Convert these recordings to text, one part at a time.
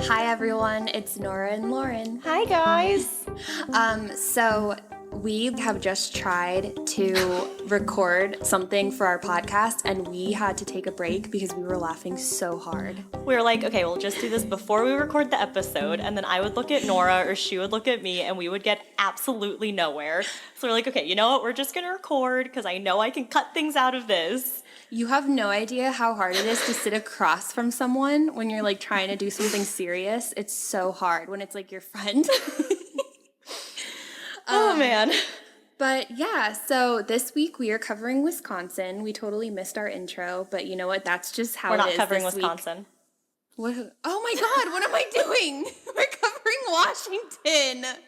Hi everyone, it's Nora and Lauren. Hi guys. So we have just tried to record something for our podcast and we had to take a break because we were laughing so hard. We were like, okay, we'll just do this before we record the episode, and then I would look at Nora or she would look at me and we would get absolutely nowhere. So we're like, okay, you know what? We're just gonna record because I know I can cut things out of this. You have no idea how hard it is to sit across from someone when you're like trying to do something serious. It's so hard when it's like your friend. Oh man. But yeah, so this week we are covering Wisconsin. We totally missed our intro, but you know what? That's just how We're it not is covering this Wisconsin. Week. What? Oh my God, what am I doing? We're covering Washington.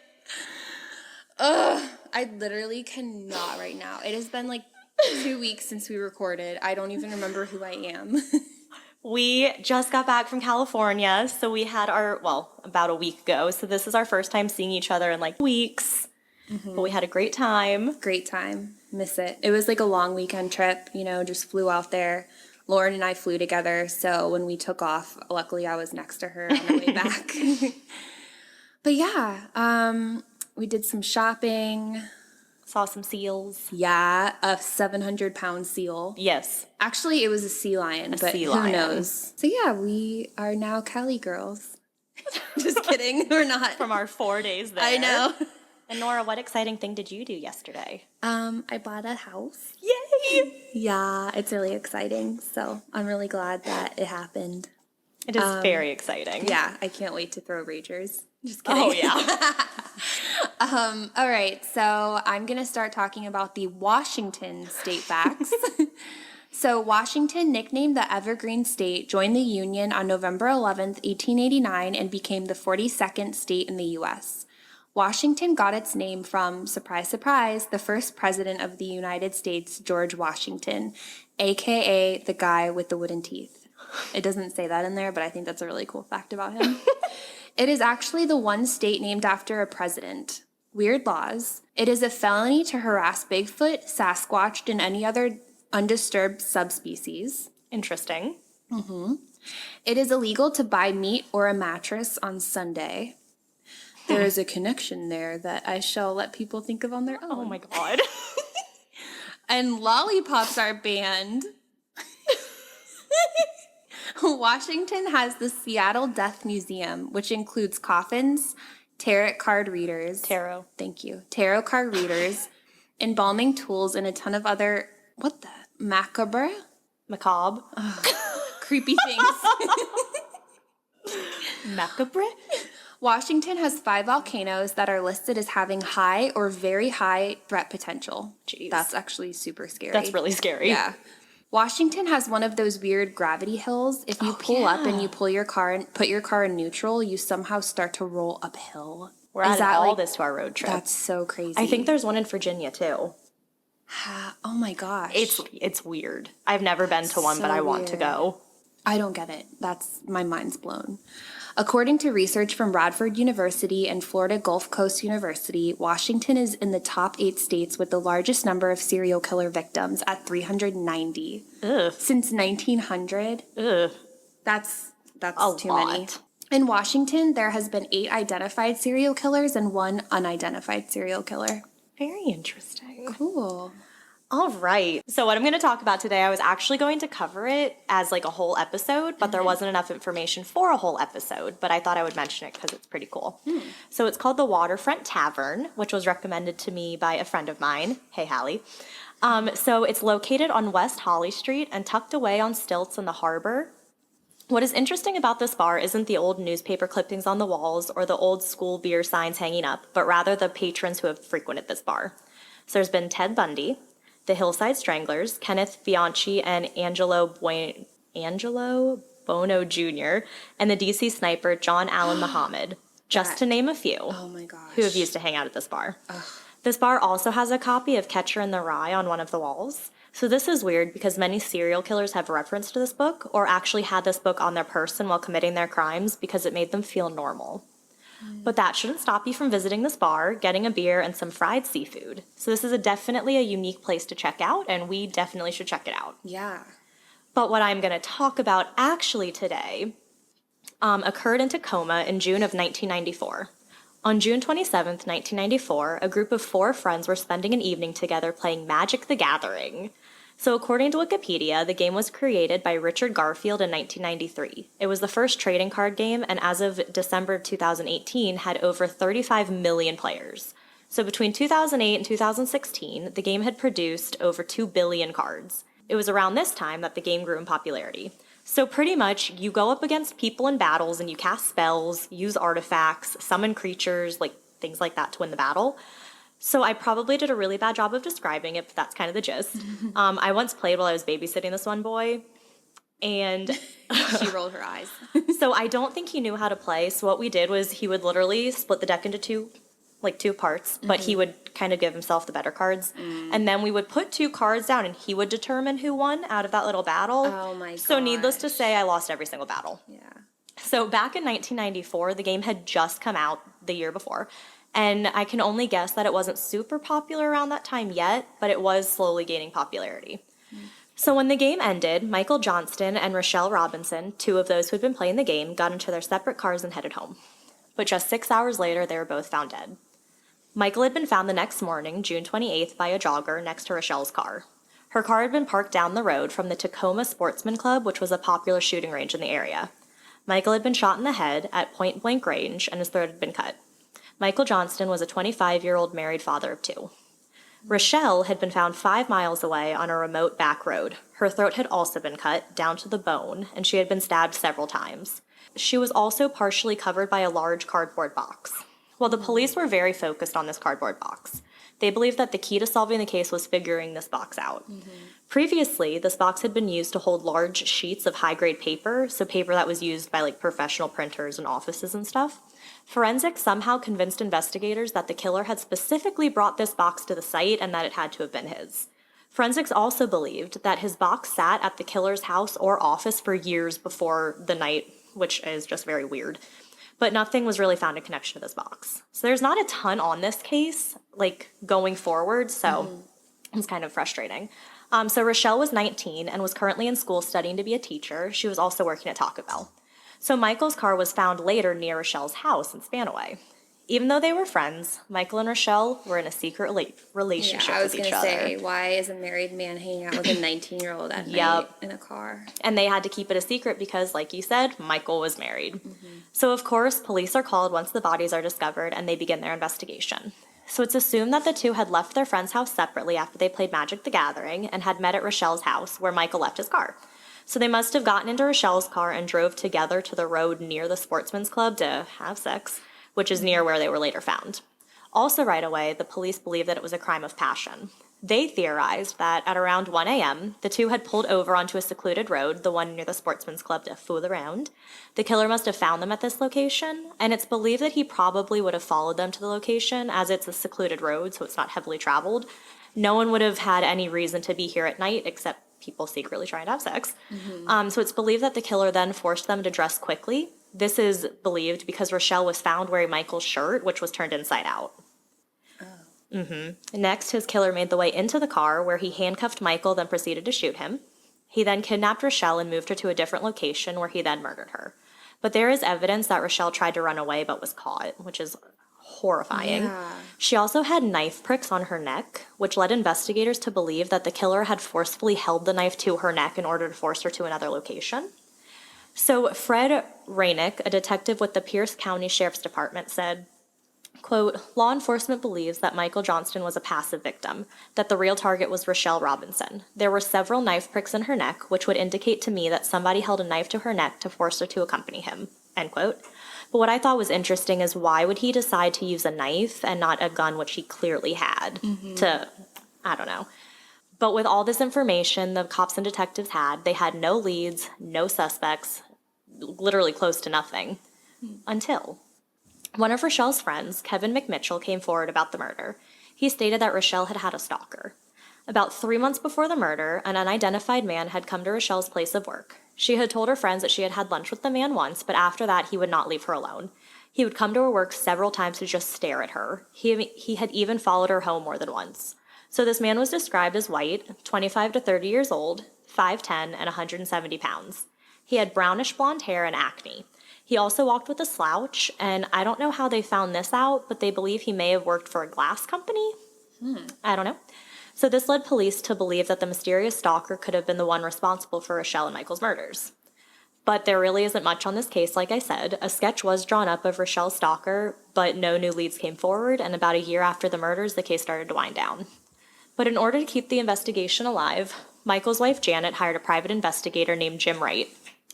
Ugh, I literally cannot right now. It has been like 2 weeks since we recorded. I don't even remember who I am. We just got back from California, so we had about a week ago. So this is our first time seeing each other in like weeks. Mm-hmm. But we had a great time. Great time. Miss it. It was like a long weekend trip, just flew out there. Lauren and I flew together, so when we took off, luckily I was next to her on the way back. But yeah, we did some shopping. Saw some seals. Yeah, a 700-pound seal. Yes. Actually, it was a sea lion, but who knows? So yeah, we are now Cali girls. Just kidding, we're not. From our 4 days there. I know. And Nora, what exciting thing did you do yesterday? I bought a house. Yay! Yeah, it's really exciting. So I'm really glad that it happened. It is very exciting. Yeah, I can't wait to throw ragers. Just kidding. Oh, yeah. All right, so I'm going to start talking about the Washington state facts. So Washington, nicknamed the Evergreen State, joined the Union on November 11th, 1889, and became the 42nd state in the U.S. Washington got its name from, surprise, surprise, the first president of the United States, George Washington, a.k.a. the guy with the wooden teeth. It doesn't say that in there, but I think that's a really cool fact about him. It is actually the one state named after a president. Weird laws. It is a felony to harass Bigfoot, Sasquatch, and any other undisturbed subspecies. Interesting. Mm-hmm. It is illegal to buy meat or a mattress on Sunday. There is a connection there that I shall let people think of on their own. Oh my God. And lollipops are banned. Washington has the Seattle Death Museum, which includes coffins, tarot card readers. Tarot. Thank you. Tarot card readers, embalming tools, and a ton of other, macabre? Macabre. Creepy things. Macabre? Washington has 5 volcanoes that are listed as having high or very high threat potential. Jeez. That's actually super scary. That's really scary. Yeah. Washington has one of those weird gravity hills. If you pull up and you pull your car and put your car in neutral, you somehow start to roll uphill. We're adding all this to our road trip. That's so crazy. I think there's one in Virginia too. Oh my gosh. It's weird. I've never been to one, but I want to go. I don't get it. My mind's blown. According to research from Radford University and Florida Gulf Coast University, Washington is in the top 8 states with the largest number of serial killer victims at 390. Ugh. Since 1900. Ugh. That's too lot. many. In Washington, there has been 8 identified serial killers and 1 unidentified serial killer. Very interesting. Cool. All right. So what I'm going to talk about today, I was actually going to cover it as like a whole episode, but there wasn't enough information for a whole episode, but I thought I would mention it because it's pretty cool. So it's called the Waterfront Tavern, which was recommended to me by a friend of mine. Hey, Hallie. So it's located on West Holly Street and tucked away on stilts in the harbor. What is interesting about this bar isn't the old newspaper clippings on the walls or the old school beer signs hanging up, but rather the patrons who have frequented this bar. So there's been Ted Bundy, the Hillside Stranglers, Kenneth Bianchi, and Angelo Bono Jr., and the DC sniper John Allen Muhammad, just to name a few. Oh my gosh. Who have used to hang out at this bar. Ugh. This bar also has a copy of Catcher in the Rye on one of the walls. So this is weird because many serial killers have reference to this book or actually had this book on their person while committing their crimes because it made them feel normal. But that shouldn't stop you from visiting this bar, getting a beer, and some fried seafood. So this is definitely a unique place to check out, and we definitely should check it out. Yeah. But what I'm going to talk about actually today occurred in Tacoma in June of 1994. On June 27th, 1994, a group of 4 friends were spending an evening together playing Magic the Gathering. So according to Wikipedia, the game was created by Richard Garfield in 1993. It was the first trading card game, and as of December 2018, had over 35 million players. So between 2008 and 2016, the game had produced over 2 billion cards. It was around this time that the game grew in popularity. So pretty much, you go up against people in battles and you cast spells, use artifacts, summon creatures, like things like that to win the battle. So I probably did a really bad job of describing it, but that's kind of the gist. I once played while I was babysitting this one boy, and She rolled her eyes. so I don't think he knew how to play. So what we did was he would literally split the deck into two parts, but he would kind of give himself the better cards. And then we would put 2 cards down and he would determine who won out of that little battle. Oh my god. So needless to say, I lost every single battle. Yeah. So back in 1994, the game had just come out the year before. And I can only guess that it wasn't super popular around that time yet, but it was slowly gaining popularity. So when the game ended, Michael Johnston and Rochelle Robinson, 2 of those who had been playing the game, got into their separate cars and headed home. But just 6 hours later, they were both found dead. Michael had been found the next morning, June 28th, by a jogger next to Rochelle's car. Her car had been parked down the road from the Tacoma Sportsman Club, which was a popular shooting range in the area. Michael had been shot in the head at point-blank range, and his throat had been cut. Michael Johnston was a 25-year-old married father of 2. Rochelle had been found 5 miles away on a remote back road. Her throat had also been cut, down to the bone, and she had been stabbed several times. She was also partially covered by a large cardboard box. Well, the police were very focused on this cardboard box. They believed that the key to solving the case was figuring this box out. Previously, this box had been used to hold large sheets of high-grade paper, so paper that was used by professional printers and offices and stuff. Forensics somehow convinced investigators that the killer had specifically brought this box to the site and that it had to have been his. Forensics also believed that his box sat at the killer's house or office for years before the night, which is just very weird. But nothing was really found in connection to this box. So there's not a ton on this case, going forward, so it's kind of frustrating. So Rochelle was 19 and was currently in school studying to be a teacher. She was also working at Taco Bell. So Michael's car was found later near Rochelle's house in Spanaway. Even though they were friends, Michael and Rochelle were in a secret relationship with each other. I was going to say, why is a married man hanging out with a 19-year-old at night in a car? And they had to keep it a secret because, like you said, Michael was married. So, of course, police are called once the bodies are discovered and they begin their investigation. So it's assumed that the 2 had left their friend's house separately after they played Magic the Gathering and had met at Rochelle's house where Michael left his car. So they must have gotten into Rochelle's car and drove together to the road near the Sportsman's Club to have sex, which is near where they were later found. Also right away, the police believed that it was a crime of passion. They theorized that at around 1 a.m., the 2 had pulled over onto a secluded road, the one near the Sportsman's Club, to fool around. The killer must have found them at this location, and it's believed that he probably would have followed them to the location, as it's a secluded road, so it's not heavily traveled. No one would have had any reason to be here at night except people secretly trying to have sex. So it's believed that the killer then forced them to dress quickly. This is believed because Rochelle was found wearing Michael's shirt, which was turned inside out. Next, his killer made the way into the car, where he handcuffed Michael, then proceeded to shoot him. He then kidnapped Rochelle and moved her to a different location, where he then murdered her. But there is evidence that Rochelle tried to run away but was caught, which is horrifying. Yeah. She also had knife pricks on her neck, which led investigators to believe that the killer had forcefully held the knife to her neck in order to force her to another location. So Fred Rainick, a detective with the Pierce County Sheriff's Department, said, quote, "Law enforcement believes that Michael Johnston was a passive victim, that the real target was Rochelle Robinson. There were several knife pricks in her neck, which would indicate to me that somebody held a knife to her neck to force her to accompany him," end quote. But what I thought was interesting is why would he decide to use a knife and not a gun, which he clearly had I don't know. But with all this information the cops and detectives had, they had no leads, no suspects, literally close to nothing, until one of Rochelle's friends, Kevin McMitchell, came forward about the murder. He stated that Rochelle had had a stalker. About 3 months before the murder, an unidentified man had come to Rochelle's place of work. She had told her friends that she had had lunch with the man once, but after that he would not leave her alone. He would come to her work several times to just stare at her. He had even followed her home more than once. So this man was described as white, 25 to 30 years old, 5'10", and 170 pounds. He had brownish blonde hair and acne. He also walked with a slouch, and I don't know how they found this out, but they believe he may have worked for a glass company. I don't know. So this led police to believe that the mysterious stalker could have been the one responsible for Rochelle and Michael's murders. But there really isn't much on this case, like I said. A sketch was drawn up of Rochelle's stalker, but no new leads came forward, and about a year after the murders, the case started to wind down. But in order to keep the investigation alive, Michael's wife Janet hired a private investigator named Jim Wright.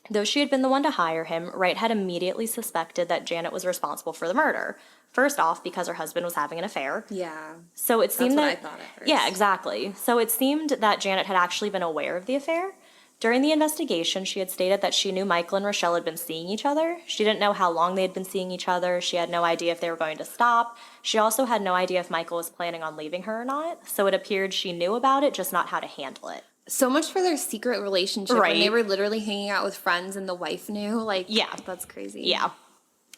Though she had been the one to hire him, Wright had immediately suspected that Janet was responsible for the murder. First off, because her husband was having an affair. Yeah. So it seemed That's what I thought at first. Yeah, exactly. So it seemed that Janet had actually been aware of the affair. During the investigation, she had stated that she knew Michael and Rochelle had been seeing each other. She didn't know how long they had been seeing each other. She had no idea if they were going to stop. She also had no idea if Michael was planning on leaving her or not. So it appeared she knew about it, just not how to handle it. So much for their secret relationship Right. when they were literally hanging out with friends and the wife knew. Like, Yeah. that's crazy. Yeah.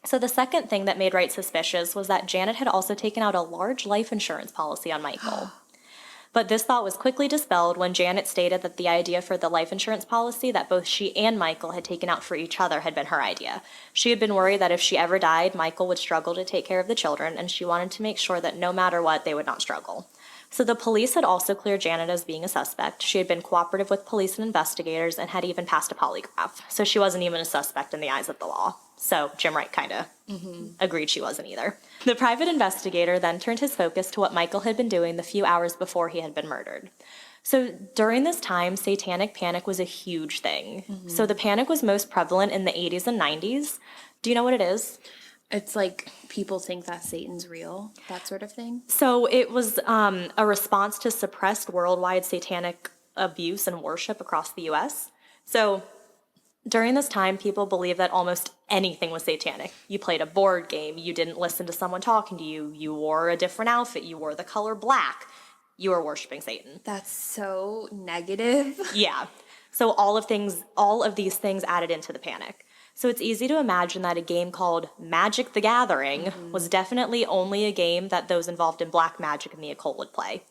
So the second thing that made Wright suspicious was that Janet had also taken out a large life insurance policy on Michael. But this thought was quickly dispelled when Janet stated that the idea for the life insurance policy that both she and Michael had taken out for each other had been her idea. She had been worried that if she ever died, Michael would struggle to take care of the children, and she wanted to make sure that no matter what, they would not struggle. So the police had also cleared Janet as being a suspect. She had been cooperative with police and investigators and had even passed a polygraph. So she wasn't even a suspect in the eyes of the law. So Jim Wright kind of agreed she wasn't either. The private investigator then turned his focus to what Michael had been doing the few hours before he had been murdered. So during this time, satanic panic was a huge thing. So the panic was most prevalent in the 80s and 90s. Do you know what it is? It's like people think that Satan's real, that sort of thing. So it was a response to suppressed worldwide satanic abuse and worship across the U.S. So during this time, people believed that almost anything was satanic. You played a board game, you didn't listen to someone talking to you, you wore a different outfit, you wore the color black, you were worshiping Satan. That's so negative. Yeah. So all of these things added into the panic. So it's easy to imagine that a game called Magic the Gathering was definitely only a game that those involved in black magic and the occult would play.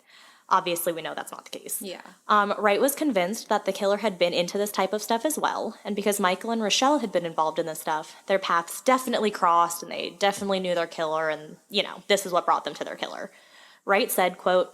Obviously, we know that's not the case. Yeah. Wright was convinced that the killer had been into this type of stuff as well, and because Michael and Rochelle had been involved in this stuff, their paths definitely crossed, and they definitely knew their killer, and, this is what brought them to their killer. Wright said, quote,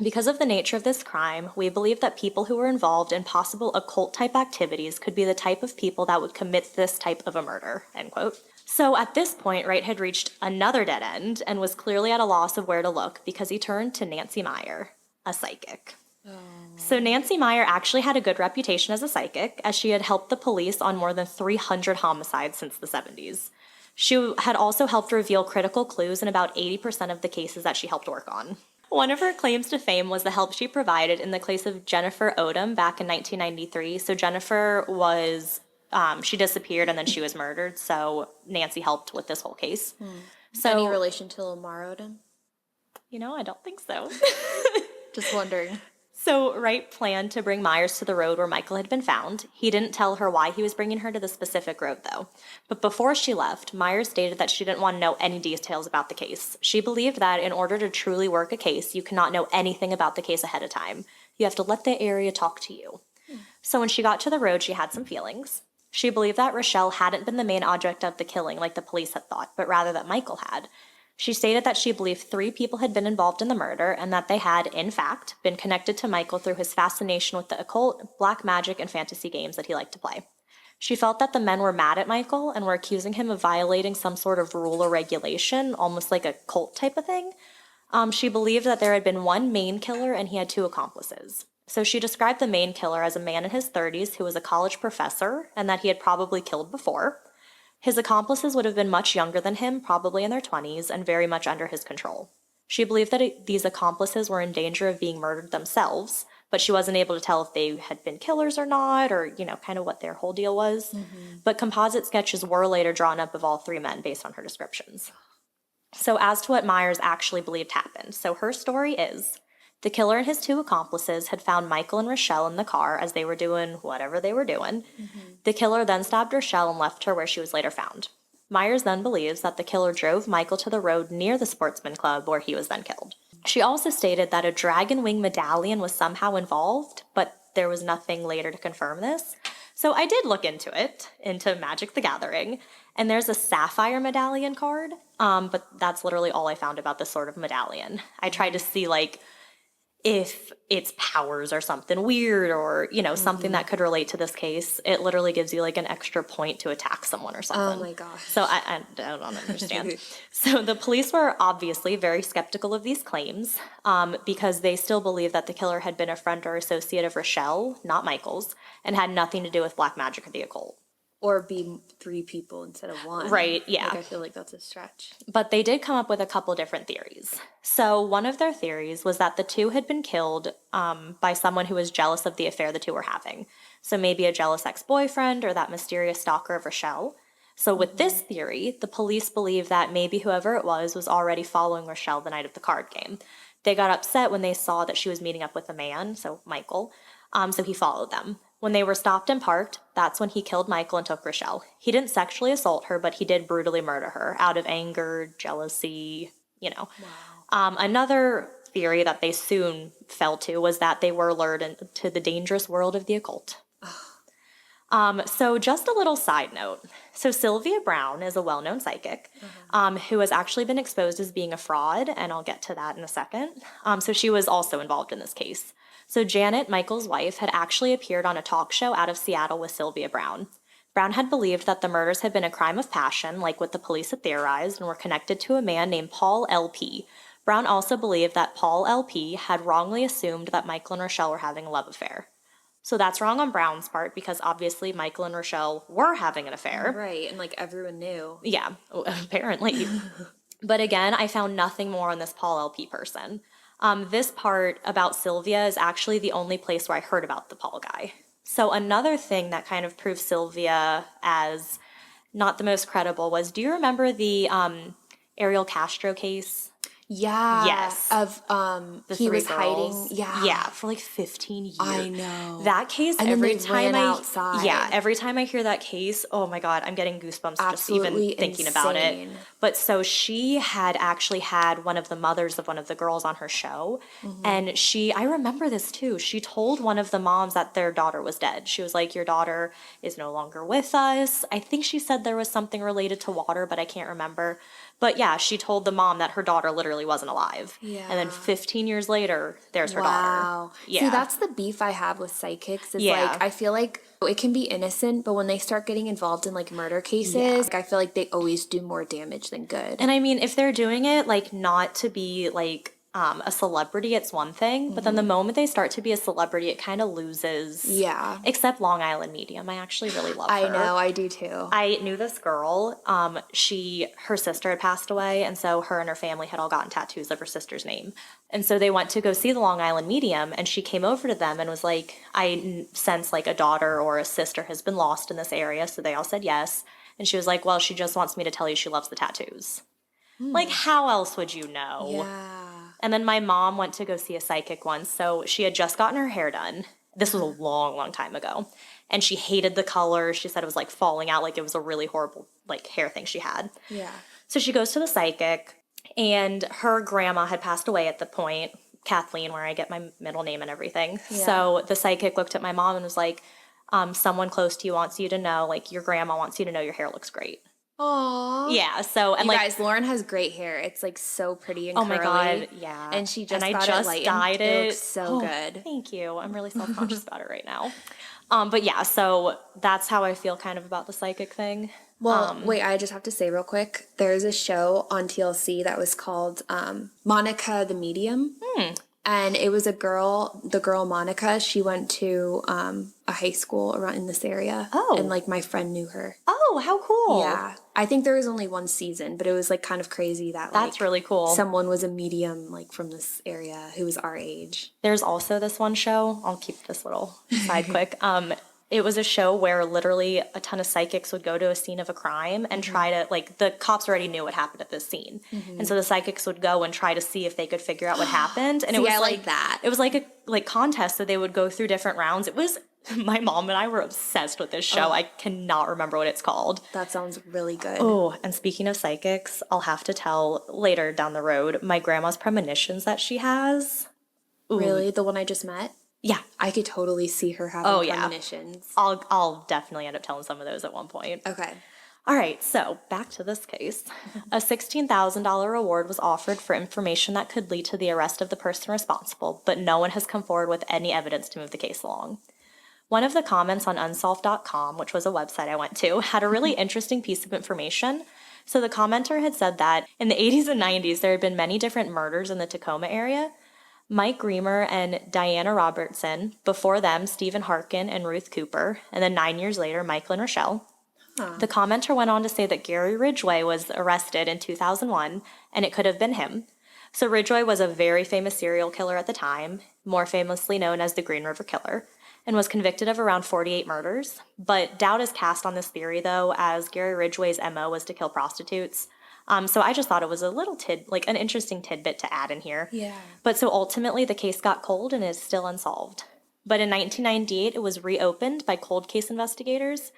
"Because of the nature of this crime, we believe that people who were involved in possible occult-type activities could be the type of people that would commit this type of a murder," end quote. So at this point, Wright had reached another dead end and was clearly at a loss of where to look because he turned to Nancy Meyer, a psychic. So Nancy Meyer actually had a good reputation as a psychic, as she had helped the police on more than 300 homicides since the 70s. She had also helped reveal critical clues in about 80% of the cases that she helped work on. One of her claims to fame was the help she provided in the case of Jennifer Odom back in 1993. So Jennifer was, she disappeared and then she was murdered. So Nancy helped with this whole case. So, Any relation to Lamar Odom? I don't think so. Just wondering. So Wright planned to bring Myers to the road where Michael had been found. He didn't tell her why he was bringing her to the specific road, though. But before she left, Myers stated that she didn't want to know any details about the case. She believed that in order to truly work a case, you cannot know anything about the case ahead of time. You have to let the area talk to you. So when she got to the road, she had some feelings. She believed that Rochelle hadn't been the main object of the killing like the police had thought, but rather that Michael had. She stated that she believed 3 people had been involved in the murder and that they had, in fact, been connected to Michael through his fascination with the occult, black magic, and fantasy games that he liked to play. She felt that the men were mad at Michael and were accusing him of violating some sort of rule or regulation, almost like a cult type of thing. She believed that there had been one main killer and he had 2 accomplices. So she described the main killer as a man in his 30s who was a college professor and that he had probably killed before. His accomplices would have been much younger than him, probably in their 20s, and very much under his control. She believed that these accomplices were in danger of being murdered themselves, but she wasn't able to tell if they had been killers or not, or, kind of what their whole deal was. But composite sketches were later drawn up of all 3 men based on her descriptions. So as to what Myers actually believed happened, so her story is, the killer and his 2 accomplices had found Michael and Rochelle in the car as they were doing whatever they were doing. The killer then stabbed Rochelle and left her where she was later found. Myers then believes that the killer drove Michael to the road near the sportsman club where he was then killed. She also stated that a dragon wing medallion was somehow involved, but there was nothing later to confirm this. So I did look into Magic the Gathering, and there's a sapphire medallion card, but that's literally all I found about this sort of medallion. I tried to see, like, if it's powers or something weird or, something that could relate to this case. It literally gives you, like, an extra point to attack someone or something. Oh, my gosh. So I don't understand. So the police were obviously very skeptical of these claims because they still believe that the killer had been a friend or associate of Rochelle, not Michael's, and had nothing to do with black magic or the occult. Or be 3 people instead of 1. Right, yeah. Like, I feel like that's a stretch. But they did come up with a couple different theories. So one of their theories was that the 2 had been killed by someone who was jealous of the affair the 2 were having. So maybe a jealous ex-boyfriend or that mysterious stalker of Rochelle. So with this theory, the police believe that maybe whoever it was already following Rochelle the night of the card game. They got upset when they saw that she was meeting up with a man, so Michael, so he followed them. When they were stopped and parked, that's when he killed Michael and took Rochelle. He didn't sexually assault her, but he did brutally murder her out of anger, jealousy, Wow. Another theory that they soon fell to was that they were lured into the dangerous world of the occult. So just a little side note. So Sylvia Brown is a well-known psychic who has actually been exposed as being a fraud, and I'll get to that in a second. So she was also involved in this case. So Janet, Michael's wife, had actually appeared on a talk show out of Seattle with Sylvia Brown. Brown had believed that the murders had been a crime of passion, like what the police had theorized, and were connected to a man named Paul L.P. Brown also believed that Paul L.P. had wrongly assumed that Michael and Rochelle were having a love affair. So that's wrong on Brown's part, because obviously Michael and Rochelle were having an affair. Right, and like everyone knew. Yeah, apparently. But again, I found nothing more on this Paul L.P. person. This part about Sylvia is actually the only place where I heard about the Paul guy. So another thing that kind of proved Sylvia as not the most credible was, do you remember the Ariel Castro case? Yeah. Yes. Of he was girls. hiding. Yeah. Yeah, for like 15 years. I know. That case, and every then they time ran outside. Yeah, every time I hear that case, oh my God, I'm getting goosebumps Absolutely just even thinking about it. But so she had actually had one of the mothers of one of the girls on her show. And I remember this too. She told one of the moms that their daughter was dead. She was like, your daughter is no longer with us. I think she said there was something related to water, but I can't remember. But yeah, she told the mom that her daughter literally wasn't alive. Yeah. And then 15 years later, there's her daughter. Wow. Yeah. See, that's the beef I have with psychics. Is Yeah. like, I feel like it can be innocent, but when they start getting involved in like murder cases, like, I feel like they always do more damage than good. And I mean, if they're doing it, like, not to be, like, a celebrity, it's one thing. But then the moment they start to be a celebrity, it kind of loses. Yeah. Except Long Island Medium. I actually really love her. I know, I do too. I knew this girl. Her sister had passed away, and so her and her family had all gotten tattoos of her sister's name. And so they went to go see the Long Island Medium, and she came over to them and was like, I sense like a daughter or a sister has been lost in this area. So they all said yes. And she was like, well, she just wants me to tell you she loves the tattoos. Like, how else would you know? Yeah. And then my mom went to go see a psychic once. So she had just gotten her hair done. This was a long, long time ago. And she hated the color. She said it was like falling out, like it was a really horrible like hair thing she had. Yeah. So she goes to the psychic, and her grandma had passed away at the point, Kathleen, where I get my middle name and everything. Yeah. So the psychic looked at my mom and was like, someone close to you wants you to know, like your grandma wants you to know your hair looks great. Aww. Yeah, so, and you like, guys, Lauren has great hair. It's like so pretty and oh curly. my God, yeah. And she just I got just it lightened. dyed it. It looks so good. Thank you. I'm really self-conscious about it right now. But yeah, so that's how I feel kind of about the psychic thing. Well, wait, I just have to say real quick. There's a show on TLC that was called Monica the Medium. And it was the girl Monica, she went to a high school around in this area. Oh. And like my friend knew her. Oh, how cool. Yeah. I think there was only one season, but it was like kind of crazy that like That's really cool. someone was a medium like from this area who was our age. There's also this one show, I'll keep this little side quick. It was a show where literally a ton of psychics would go to a scene of a crime and try to, like, the cops already knew what happened at this scene. And so the psychics would go and try to see if they could figure out what happened. And See, it was I like that. It was like a contest, so they would go through different rounds. It was, my mom and I were obsessed with this show. I cannot remember what it's called. That sounds really good. Oh, and speaking of psychics, I'll have to tell later down the road, my grandma's premonitions that she has. Ooh. Really? The one I just met? Yeah. I could totally see her having premonitions. I'll definitely end up telling some of those at one point. Okay. All right, so back to this case. A $16,000 reward was offered for information that could lead to the arrest of the person responsible, but no one has come forward with any evidence to move the case along. One of the comments on unsolved.com, which was a website I went to, had a really interesting piece of information. So the commenter had said that in the 80s and 90s, there had been many different murders in the Tacoma area. Mike Reamer and Diana Robertson, before them, Stephen Harkin and Ruth Cooper, and then 9 years later, Michael and Rochelle. The commenter went on to say that Gary Ridgway was arrested in 2001, and it could have been him. So Ridgway was a very famous serial killer at the time, more famously known as the Green River Killer, and was convicted of around 48 murders. But doubt is cast on this theory, though, as Gary Ridgway's MO was to kill prostitutes. So I just thought it was a little an interesting tidbit to add in here. Yeah. But so ultimately, the case got cold and is still unsolved. But in 1998, it was reopened by cold case investigators.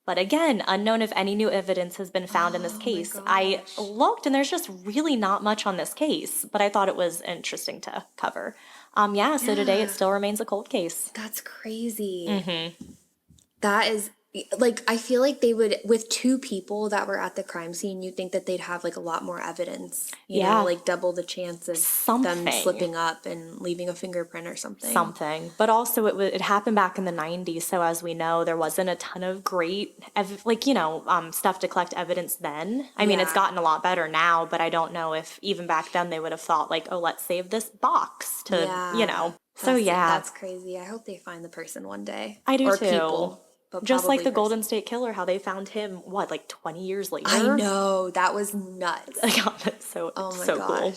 But again, unknown if any new evidence has been found in this case. I looked, and there's just really not much on this case, but I thought it was interesting to cover. So today it still remains a cold case. That's crazy. Mm-hmm. That is, like, I feel like they would, with two people that were at the crime scene, you'd think that they'd have, like, a lot more evidence. You know, like double the chance of them slipping up and leaving a fingerprint or something. But also it happened back in the 90s, so as we know, there wasn't a ton of great, stuff to collect evidence then. I mean, it's gotten a lot better now, but I don't know if even back then they would have thought, like, oh, let's save this box to, That's crazy. I hope they find the person one day. I do or too. People. Just like the Golden State Killer, how they found him, 20 years later? I know. That was nuts. God, that's so cool.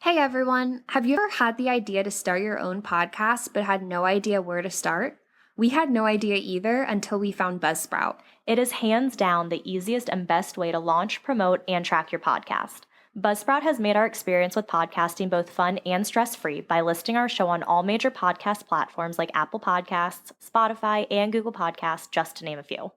Hey, everyone. Have you ever had the idea to start your own podcast but had no idea where to start? We had no idea either until we found Buzzsprout. It is hands down the easiest and best way to launch, promote, and track your podcast. Buzzsprout has made our experience with podcasting both fun and stress-free by listing our show on all major podcast platforms like Apple Podcasts, Spotify, and Google Podcasts, just to name a few.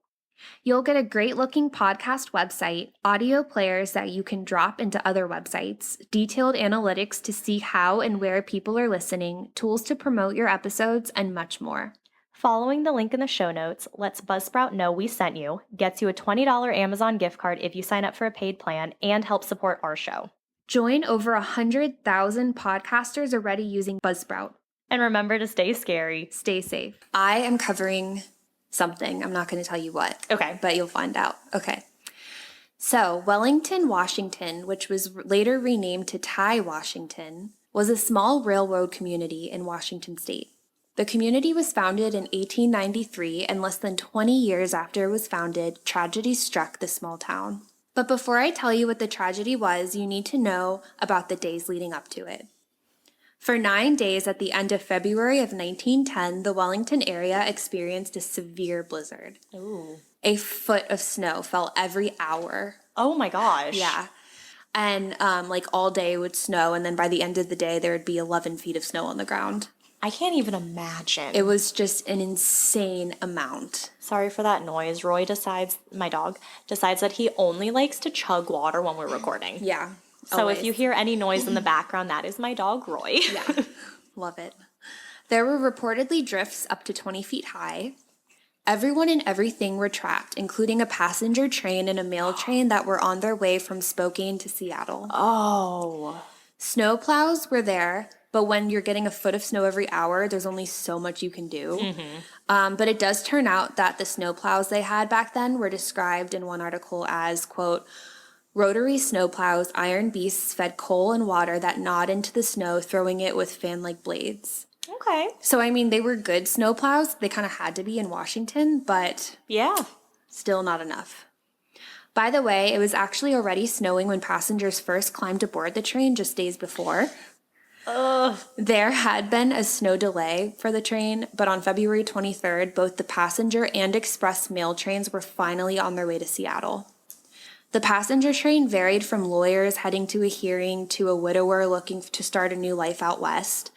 You'll get a great-looking podcast website, audio players that you can drop into other websites, detailed analytics to see how and where people are listening, tools to promote your episodes, and much more. Following the link in the show notes lets Buzzsprout know we sent you, gets you a $20 Amazon gift card if you sign up for a paid plan, and helps support our show. Join over 100,000 podcasters already using Buzzsprout. And remember to stay scary. Stay safe. I am covering something. I'm not going to tell you what. Okay. But you'll find out. Okay. So, Wellington, Washington, which was later renamed to Ty, Washington, was a small railroad community in Washington state. The community was founded in 1893, and less than 20 years after it was founded, tragedy struck the small town. But before I tell you what the tragedy was, you need to know about the days leading up to it. For 9 days at the end of February of 1910, the Wellington area experienced a severe blizzard. Ooh. A foot of snow fell every hour. Oh my gosh. Yeah. And all day it would snow, and then by the end of the day, there would be 11 feet of snow on the ground. I can't even imagine. It was just an insane amount. Sorry for that noise. Roy my dog, decides that he only likes to chug water when we're recording. Yeah. So always. If you hear any noise in the background, that is my dog, Roy. Yeah. Love it. There were reportedly drifts up to 20 feet high. Everyone and everything were trapped, including a passenger train and a mail train that were on their way from Spokane to Seattle. Oh. Snowplows were there. But when you're getting a foot of snow every hour, there's only so much you can do. Mm-hmm. But it does turn out that the snowplows they had back then were described in one article as, quote, rotary snowplows, iron beasts fed coal and water that gnawed into the snow, throwing it with fan-like blades. Okay. So, I mean, they were good snowplows. They kind of had to be in Washington, but still not enough. By the way, it was actually already snowing when passengers first climbed aboard the train just days before. There had been a snow delay for the train, but on February 23rd, both the passenger and express mail trains were finally on their way to Seattle. The passenger train varied from lawyers heading to a hearing to a widower looking to start a new life out west.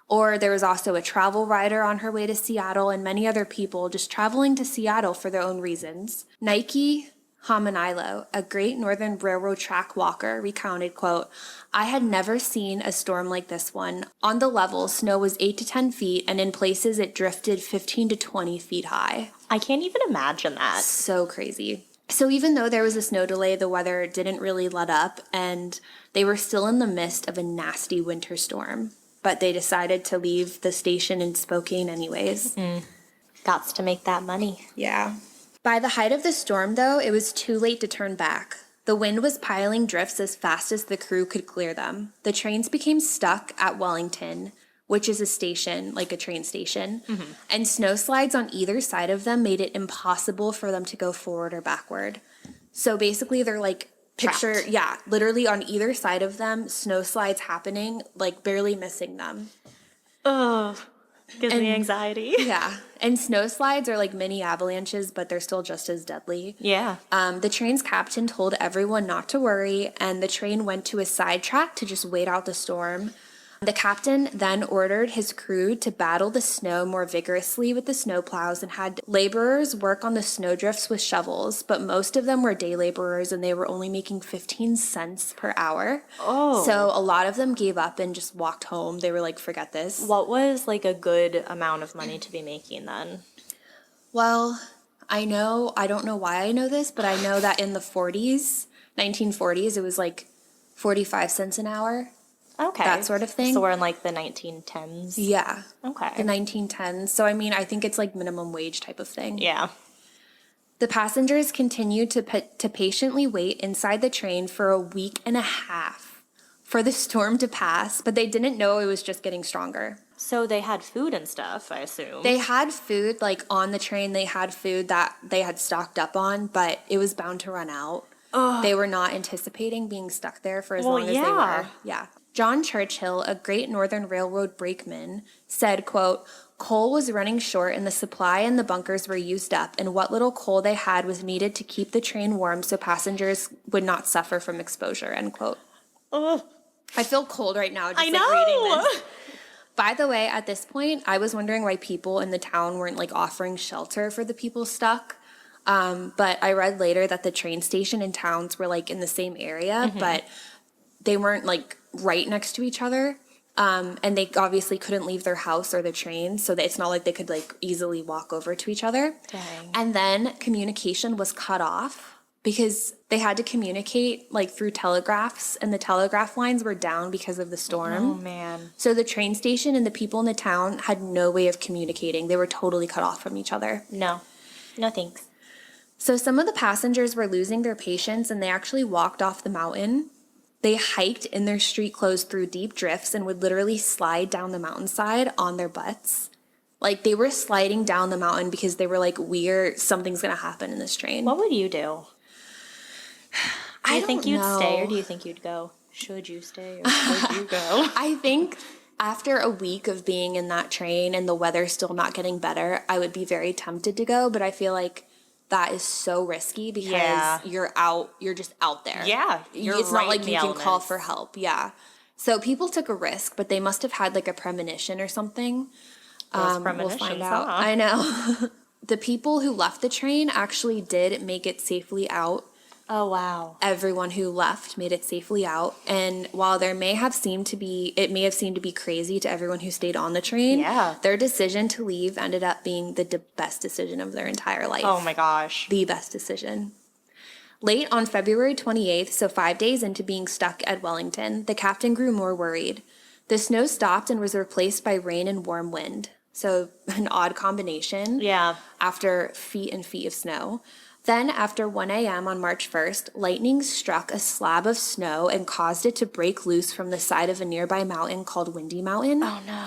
Or there was also a travel writer on her way to Seattle and many other people just traveling to Seattle for their own reasons. Nike, Hamanilo, a Great Northern Railroad track walker, recounted, quote, "I had never seen a storm like this one. On the level, snow was 8 to 10 feet, and in places it drifted 15 to 20 feet high." I can't even imagine that. So crazy. So even though there was a snow delay, the weather didn't really let up, and they were still in the midst of a nasty winter storm. But they decided to leave the station in Spokane anyways. Gots to make that money. Yeah. By the height of the storm, though, it was too late to turn back. The wind was piling drifts as fast as the crew could clear them. The trains became stuck at Wellington, which is a station, like a train station, and snow slides on either side of them made it impossible for them to go forward or backward. So basically, they're like, literally on either side of them, snow slides happening, like barely missing them. Ugh. Gives me anxiety. Yeah. And snow slides are like mini avalanches, but they're still just as deadly. Yeah. The train's captain told everyone not to worry, and the train went to a side track to just wait out the storm. The captain then ordered his crew to battle the snow more vigorously with the snowplows and had laborers work on the snowdrifts with shovels, but most of them were day laborers and they were only making 15 cents per hour. Oh. So a lot of them gave up and just walked home. They were like, forget this. What was like a good amount of money to be making then? Well, I don't know why I know this, but I know that in the 1940s, it was like 45 cents an hour. Okay. That sort of thing. So we're in like the 1910s? Yeah. Okay. The 1910s. So, I mean, I think it's like minimum wage type of thing. Yeah. The passengers continued to patiently wait inside the train for a week and a half for the storm to pass, but they didn't know it was just getting stronger. So they had food and stuff, I assume. They had food, like on the train, they had food that they had stocked up on, but it was bound to run out. Ugh. They were not anticipating being stuck there for as long as they were. Yeah. John Churchill, a Great Northern Railroad brakeman, said, quote, "Coal was running short and the supply and the bunkers were used up, and what little coal they had was needed to keep the train warm so passengers would not suffer from exposure," end quote. Ugh. I feel cold right now just I know. reading this. By the way, at this point, I was wondering why people in the town weren't like offering shelter for the people stuck. But I read later that the train station and towns were like in the same area, but they weren't like right next to each other. And they obviously couldn't leave their house or the train, so that it's not like they could like easily walk over to each other. Dang. And then communication was cut off because they had to communicate like through telegraphs, and the telegraph lines were down because of the storm. Oh, man. So the train station and the people in the town had no way of communicating. They were totally cut off from each other. No. No thanks. So some of the passengers were losing their patience, and they actually walked off the mountain. They hiked in their street clothes through deep drifts and would literally slide down the mountainside on their butts. Like, they were sliding down the mountain because they were like, something's going to happen in this train. What would you do? Do you think you'd know. stay or do you think you'd go? Should you stay or should you go? I think after a week of being in that train and the weather still not getting better, I would be very tempted to go, but I feel like that is so risky because you're just out there. Yeah. It's not like you can call for help. Yeah. So people took a risk, but they must have had like a premonition or something. Those We'll find huh? out. I know. The people who left the train actually did make it safely out. Oh, wow. Everyone who left made it safely out. And while it may have seemed to be crazy to everyone who stayed on the train, their decision to leave ended up being the best decision of their entire life. Oh my gosh. The best decision. Late on February 28th, so 5 days into being stuck at Wellington, the captain grew more worried. The snow stopped and was replaced by rain and warm wind. So an odd combination. Yeah. After feet and feet of snow. Then, after 1 a.m. on March 1st, lightning struck a slab of snow and caused it to break loose from the side of a nearby mountain called Windy Mountain. Oh, no.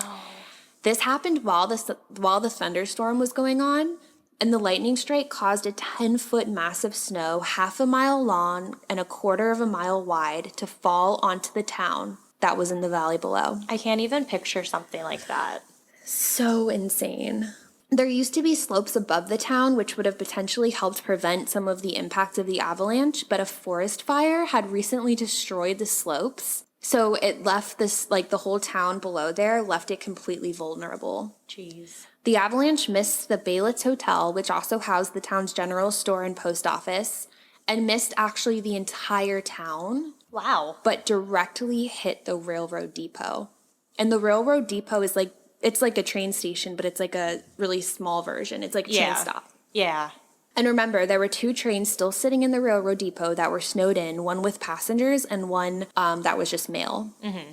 This happened while the thunderstorm was going on, and the lightning strike caused a 10-foot mass of snow, half a mile long and a quarter of a mile wide, to fall onto the town that was in the valley below. I can't even picture something like that. So insane. There used to be slopes above the town, which would have potentially helped prevent some of the impact of the avalanche, but a forest fire had recently destroyed the slopes. So it left this, like the whole town below there, left it completely vulnerable. Jeez. The avalanche missed the Baylitz Hotel, which also housed the town's general store and post office, and missed actually the entire town, Wow. but directly hit the railroad depot. And the railroad depot is like, it's like a train station, but it's like a really small version. It's like a train stop. Yeah. And remember, there were 2 trains still sitting in the railroad depot that were snowed in, one with passengers and one that was just mail. Mm-hmm.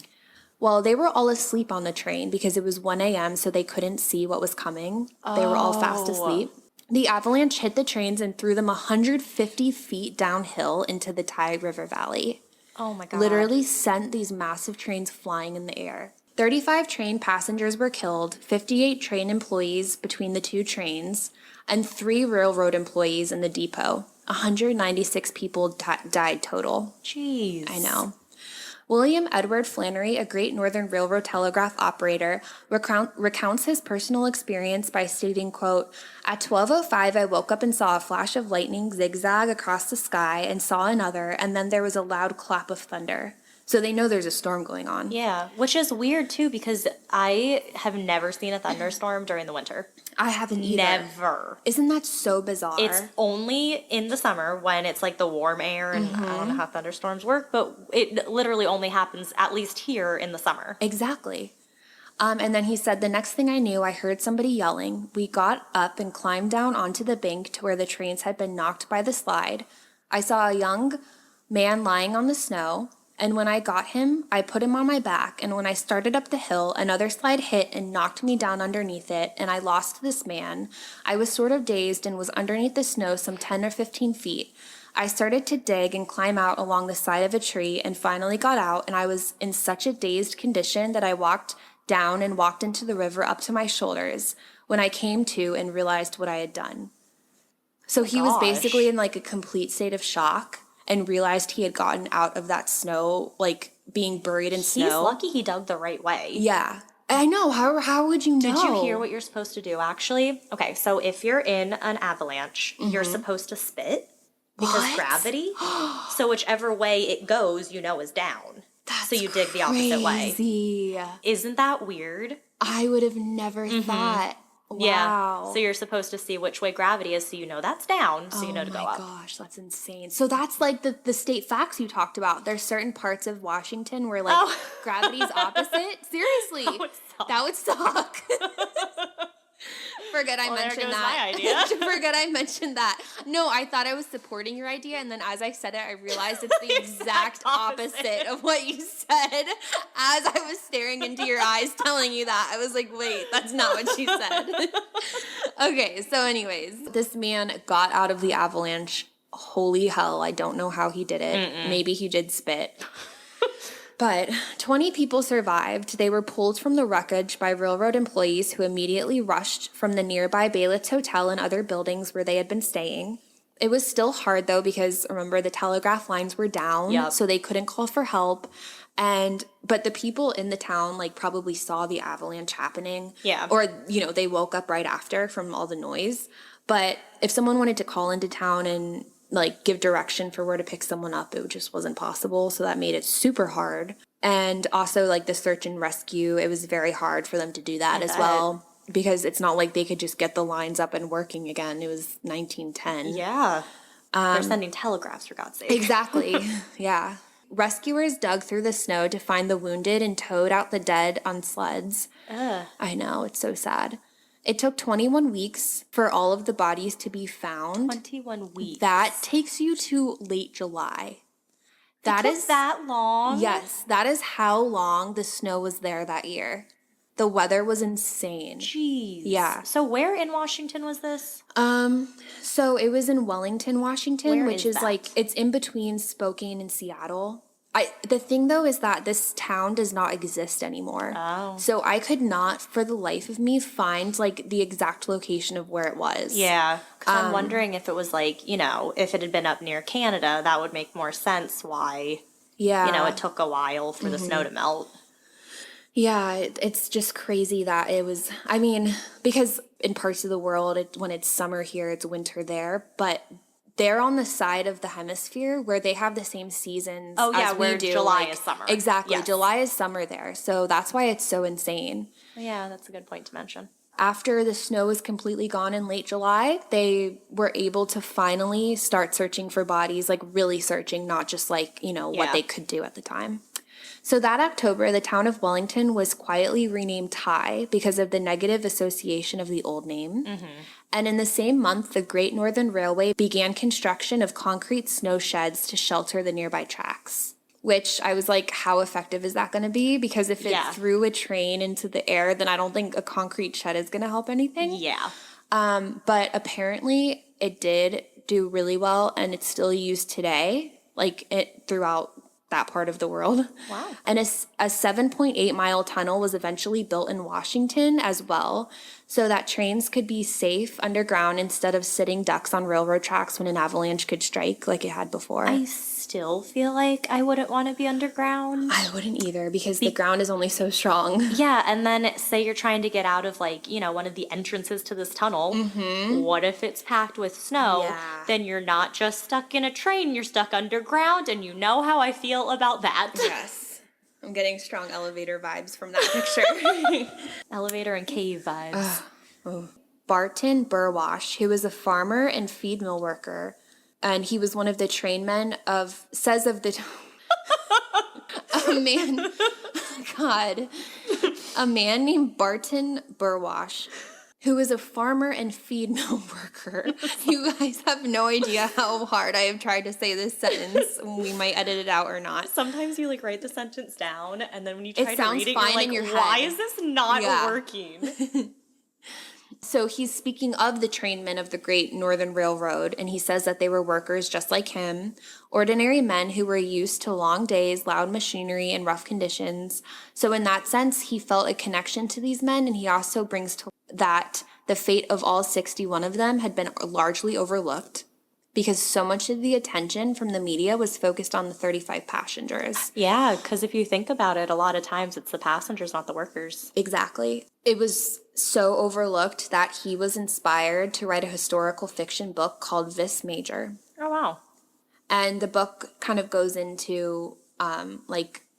Well, they were all asleep on the train because it was 1 a.m., so they couldn't see what was coming. They were all fast asleep. The avalanche hit the trains and threw them 150 feet downhill into the Tide River Valley. Oh my God. Literally sent these massive trains flying in the air. 35 train passengers were killed, 58 train employees between the 2 trains, and 3 railroad employees in the depot. 196 people died total. Jeez. I know. William Edward Flannery, a Great Northern Railroad telegraph operator, recounts his personal experience by stating, quote, "At 12:05, I woke up and saw a flash of lightning zigzag across the sky and saw another, and then there was a loud clap of thunder." So they know there's a storm going on. Yeah, which is weird too because I have never seen a thunderstorm during the winter. I haven't either. Never. Isn't that so bizarre? It's only in the summer when it's like the warm air and I don't know how thunderstorms work, but it literally only happens at least here in the summer. Exactly. And then he said, "The next thing I knew, I heard somebody yelling. We got up and climbed down onto the bank to where the trains had been knocked by the slide. I saw a young man lying on the snow. And when I got him, I put him on my back, and when I started up the hill, another slide hit and knocked me down underneath it, and I lost this man. I was sort of dazed and was underneath the snow some 10 or 15 feet. I started to dig and climb out along the side of a tree and finally got out, and I was in such a dazed condition that I walked down and walked into the river up to my shoulders when I came to and realized what I had done." So he was basically in like a complete state of shock and realized he had gotten out of that snow, like being buried in snow. He's lucky he dug the right way. Yeah. I know. How would you know? Did you hear what you're supposed to do, actually? Okay, so if you're in an avalanche, you're supposed to spit because gravity. So whichever way it goes, you know is down. So you dig the opposite way. Isn't that weird? I would have never thought. Wow. Yeah. So you're supposed to see which way gravity is so you know that's down, so you know to go up. Oh my gosh, that's insane. So that's like the state facts you talked about. There's certain parts of Washington where like gravity's opposite. Seriously. That would suck. Forget I mentioned that. My idea. Forget I mentioned that. No, I thought I was supporting your idea, and then as I said it, I realized it's the exact opposite of what you said. As I was staring into your eyes telling you that, I was like, wait, that's not what she said. Okay, so anyways, this man got out of the avalanche. Holy hell, I don't know how he did it. Maybe he did spit. But 20 people survived. They were pulled from the wreckage by railroad employees who immediately rushed from the nearby Baylitz Hotel and other buildings where they had been staying. It was still hard, though, because, remember, the telegraph lines were down, so they couldn't call for help. But the people in the town, like, probably saw the avalanche happening. Yeah. Or, you know, they woke up right after from all the noise. But if someone wanted to call into town and like give direction for where to pick someone up, it just wasn't possible. So that made it super hard. And also like the search and rescue, it was very hard for them to do that as well, because it's not like they could just get the lines up and working again. It was 1910. Yeah. They're sending telegraphs, for God's sake. Exactly. Yeah. Rescuers dug through the snow to find the wounded and towed out the dead on sleds. I know, it's so sad. It took 21 weeks for all of the bodies to be found. 21 weeks. That takes you to late July. That is that long? Yes, that is how long the snow was there that year. The weather was insane. Jeez. Yeah. So where in Washington was this? So it was in Wellington, Washington, which is that? like, it's in between Spokane and Seattle. The thing, though, is that this town does not exist anymore. Oh. So I could not, for the life of me, find, like, the exact location of where it was. Yeah. Because I'm wondering if it was, like, you know, if it had been up near Canada, that would make more sense why, you know, it took a while for the snow to melt. Yeah, it's just crazy that it was, I mean, because in parts of the world, when it's summer here, it's winter there, but they're on the side of the hemisphere where they have the same seasons as we do. July is summer. Exactly. Yes. July is summer there. So that's why it's so insane. Yeah, that's a good point to mention. after the snow was completely gone in late July, they were able to finally start searching for bodies, like really searching, not just like, what they could do at the time. So that October, the town of Wellington was quietly renamed Thai because of the negative association of the old name. Mm-hmm. And in the same month, the Great Northern Railway began construction of concrete snow sheds to shelter the nearby tracks. Which I was like, how effective is that going to be? Because if it threw a train into the air, then I don't think a concrete shed is going to help anything. Yeah. But apparently it did do really well, and it's still used today, throughout that part of the world. Wow. And a 7.8 mile tunnel was eventually built in Washington as well, so that trains could be safe underground instead of sitting ducks on railroad tracks when an avalanche could strike like it had before. I still feel like I wouldn't want to be underground. I wouldn't either, because the ground is only so strong. Yeah, and then say you're trying to get out of one of the entrances to this tunnel. Mm-hmm. What if it's packed with snow? Yeah. Then you're not just stuck in a train, you're stuck underground, and you know how I feel about that. Yes. I'm getting strong elevator vibes from that picture. Elevator and cave vibes. Barton Burwash, who was a farmer and feed mill worker, and he was one of the trainmen a man named Barton Burwash, who was a farmer and feed mill worker. You guys have no idea how hard I have tried to say this sentence. We might edit it out or not. Sometimes you write the sentence down, and then when you try to read it, fine you're in your like, why head. is this not working? So he's speaking of the trainmen of the Great Northern Railroad, and he says that they were workers just like him, ordinary men who were used to long days, loud machinery, and rough conditions. So in that sense, he felt a connection to these men, and he also brings to that the fate of all 61 of them had been largely overlooked, because so much of the attention from the media was focused on the 35 passengers. Yeah, because if you think about it, a lot of times it's the passengers, not the workers. Exactly. It was so overlooked that he was inspired to write a historical fiction book called Vis Major. Oh, wow. And the book kind of goes into,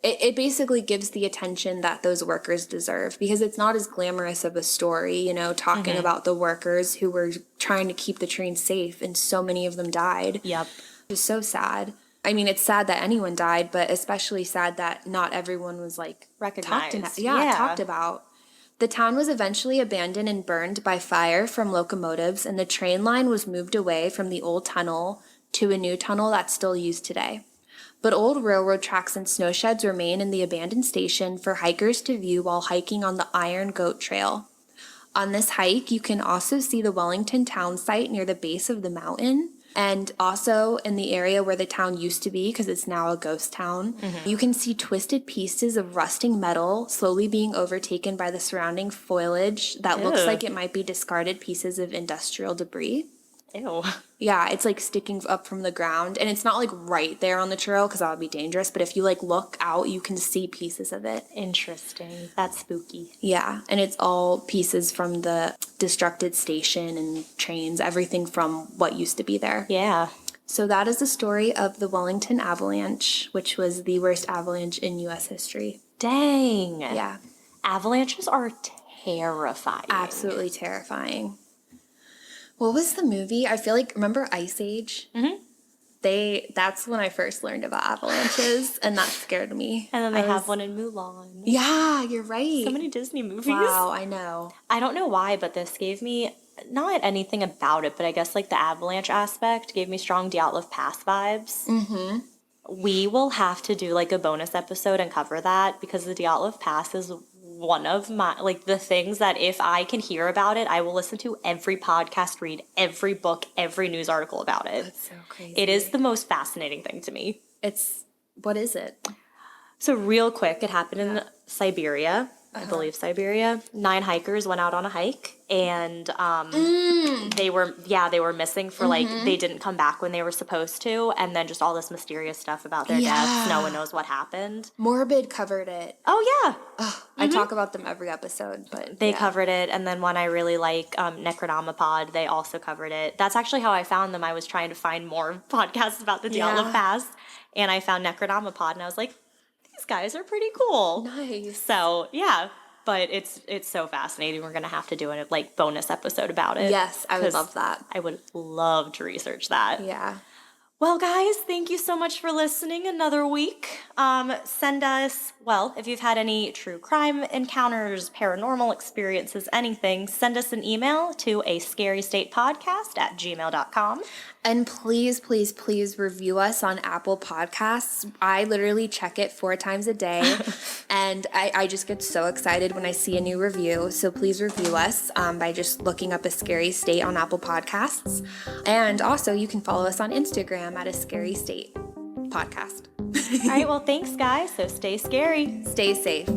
it basically gives the attention that those workers deserve, because it's not as glamorous of a story, talking about the workers who were trying to keep the train safe, and so many of them died. Yep. It was so sad. I mean, it's sad that anyone died, but especially sad that not everyone was recognized. Talked about. The town was eventually abandoned and burned by fire from locomotives, and the train line was moved away from the old tunnel to a new tunnel that's still used today. But old railroad tracks and snow sheds remain in the abandoned station for hikers to view while hiking on the Iron Goat Trail. On this hike, you can also see the Wellington town site near the base of the mountain, and also in the area where the town used to be, because it's now a ghost town. Mm-hmm. You can see twisted pieces of rusting metal slowly being overtaken by the surrounding foliage that looks like it might be discarded pieces of industrial debris. Ew. Yeah, it's sticking up from the ground, and it's not right there on the trail because that would be dangerous, but if you look out, you can see pieces of it. Interesting. That's spooky. Yeah, and it's all pieces from the destructed station and trains, everything from what used to be there. Yeah. So that is the story of the Wellington Avalanche, which was the worst avalanche in U.S. history. Dang. Yeah. Avalanches are terrifying. Absolutely terrifying. What was the movie? I feel remember Ice Age? Mm-hmm. That's when I first learned about avalanches, and that scared me. And then they have one in Mulan. Yeah, you're right. So many Disney movies. Wow, I know. I don't know why, but this gave me, not anything about it, but I guess the avalanche aspect gave me strong Dyatlov Pass vibes. Mm-hmm. We will have to do a bonus episode and cover that, because the Dyatlov Pass is one of my, the things that if I can hear about it, I will listen to every podcast, read every book, every news article about it. That's so crazy. It is the most fascinating thing to me. What is it? So real quick, it happened in Siberia. I believe Siberia. 9 hikers went out on a hike, and they were missing for they didn't come back when they were supposed to, and then just all this mysterious stuff about their deaths. No one knows what happened. Morbid covered it. Oh yeah. I talk about them every episode, but they covered it, and then one I really like, Necronomipod, they also covered it. That's actually how I found them. I was trying to find more podcasts about the Dyatlov Pass, and I found Necronomipod, and I was like, these guys are pretty cool. Nice. So, yeah. but it's so fascinating. We're going to have to do a like bonus episode about it. Yes, I would 'cause love that. I would love to research that. Yeah. Well, guys, thank you so much for listening another week. Send us, well, if you've had any true crime encounters, paranormal experiences, anything, send us an email to ascarystatepodcast@gmail.com. And please, please, please review us on Apple Podcasts. I literally check it 4 times a day, and I just get so excited when I see a new review. So please review us by just looking up A Scary State on Apple Podcasts. And also, you can follow us on Instagram at A Scary State Podcast. All right, well, thanks, guys. So stay scary. Stay safe.